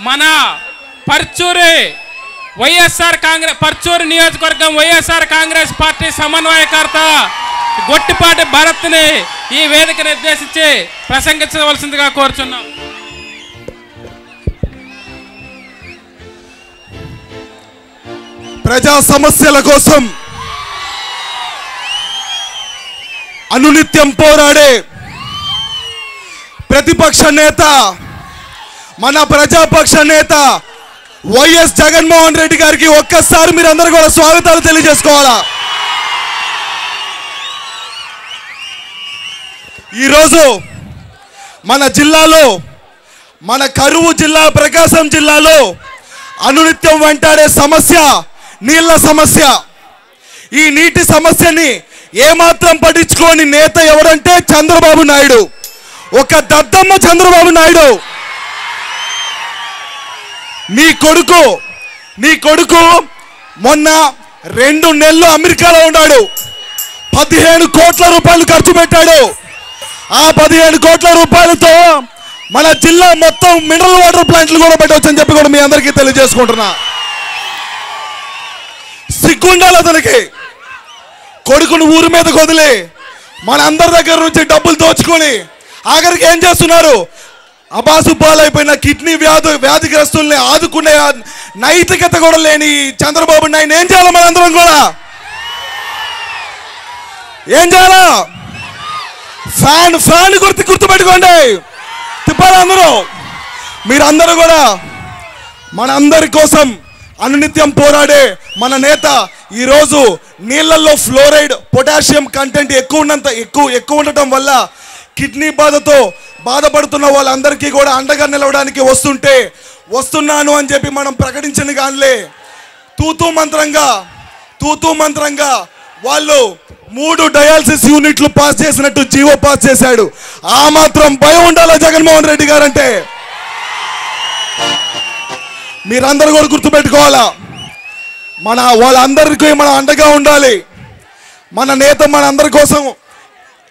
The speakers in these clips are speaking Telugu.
మన పర్చూరు వైఎస్ఆర్ కాంగ్రెస్ పర్చూరు నియోజకవర్గం వైఎస్ఆర్ కాంగ్రెస్ పార్టీ సమన్వయకర్త గొట్టిపాటి భరత్ని ఈ వేదికను ఉద్దేశించి ప్రసంగించవలసిందిగా కోరుచున్నాం. ప్రజా సమస్యల కోసం అనునిత్యం పోరాడే ప్రతిపక్ష నేత మన ప్రజాపక్ష నేత వైఎస్ జగన్మోహన్ రెడ్డి గారికి ఒక్కసారి మీరందరూ కూడా స్వాగతాలు తెలియజేసుకోవాలా. ఈరోజు మన జిల్లాలో మన కరువు జిల్లా ప్రకాశం జిల్లాలో అనునిత్యం వెంటాడే సమస్య నీళ్ల సమస్య. ఈ నీటి సమస్యని ఏమాత్రం పట్టించుకోని నేత ఎవరంటే చంద్రబాబు నాయుడు. ఒక దద్దమ్మ చంద్రబాబు నాయుడు. నీ కొడుకు మొన్న 2 నెలలు అమెరికాలో ఉన్నాడు. 15 కోట్ల రూపాయలు ఖర్చు పెట్టాడు. ఆ 15 కోట్ల రూపాయలతో మన జిల్లా మొత్తం మినరల్ వాటర్ ప్లాంట్లు కూడా పెట్టవచ్చని చెప్పి కూడా మీ అందరికీ తెలియజేసుకుంటున్నా. సిగ్గుండాలి అతనికి. కొడుకును ఊరి మీద వదిలి మన అందరి దగ్గర నుంచి డబ్బులు దోచుకొని ఆఖరికి ఏం చేస్తున్నారు? అబాసుపాలైపోయిన కిడ్నీ వ్యాధిగ్రస్తుల్ని ఆదుకునే నైతికత కూడా లేని చంద్రబాబు నాయుడు ఏం చేయాలి? మనందరం కూడా ఏం చేయాలా? ఫ్యాన్ గుర్తుపెట్టుకోండి. తిప్పాలి అందరూ. మీరందరూ కూడా మనందరి కోసం అనునిత్యం పోరాడే మన నేత ఈరోజు నీళ్లలో ఫ్లోరైడ్ పొటాషియం కంటెంట్ ఎక్కువ ఉండటం వల్ల కిడ్నీ బాధతో బాధపడుతున్న వాళ్ళందరికీ కూడా అండగా నిలవడానికి వస్తున్నాను అని చెప్పి మనం ప్రకటించిన గానిలే తూతూ మంత్రంగా వాళ్ళు 3 డయాలసిస్ యూనిట్లు పాస్ చేసినట్టు జీవో పాస్ చేశాడు. ఆ మాత్రం భయం ఉండాలా జగన్మోహన్ రెడ్డి గారంటే? మీరందరూ కూడా గుర్తుపెట్టుకోవాలా. వాళ్ళందరికీ మనం అండగా ఉండాలి. మన నేత మన అందరి కోసం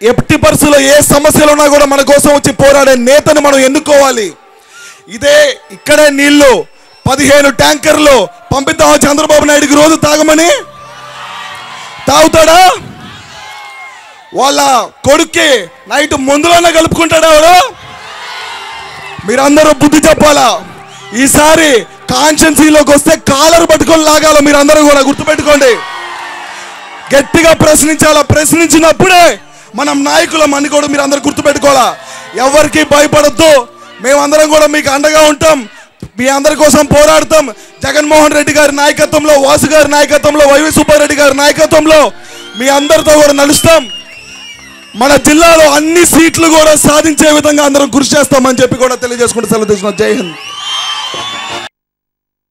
ఎట్టి పరిస్థితుల్లో ఏ సమస్యలు ఉన్నా కూడా మన కోసం వచ్చి పోరాడే నేతను మనం ఎన్నుకోవాలి. ఇక్కడే నీళ్లు 15 ట్యాంకర్లు పంపిద్దామా చంద్రబాబు నాయుడికి రోజు తాగమని? తాగుతాడా? వాళ్ళ కొడుక్కి నైట్ మందులోనే కలుపుకుంటాడా వాడు? మీరందరూ బుద్ధి చెప్పాలా. ఈసారి కాన్స్టిట్యున్సీలోకి వస్తే కాలర్ పట్టుకొని లాగాల. మీరందరూ కూడా గుర్తుపెట్టుకోండి. గట్టిగా ప్రశ్నించాలా. ప్రశ్నించినప్పుడే మనం నాయకులం అని కూడా మీరందరూ గుర్తుపెట్టుకోవాలా. ఎవరికి భయపడద్దు. మేమందరం కూడా మీకు అండగా ఉంటాం. మీ అందరి కోసం పోరాడతాం. జగన్మోహన్ రెడ్డి గారి నాయకత్వంలో, వాసు గారి నాయకత్వంలో, వైవి సుబ్బారెడ్డి గారి నాయకత్వంలో మీ అందరితో కూడా నడుస్తాం. మన జిల్లాలో అన్ని సీట్లు కూడా సాధించే విధంగా అందరం కృషి చేస్తామని చెప్పి కూడా తెలియజేసుకుంటూ సెలవు తీసుకున్నాం. జై హింద్.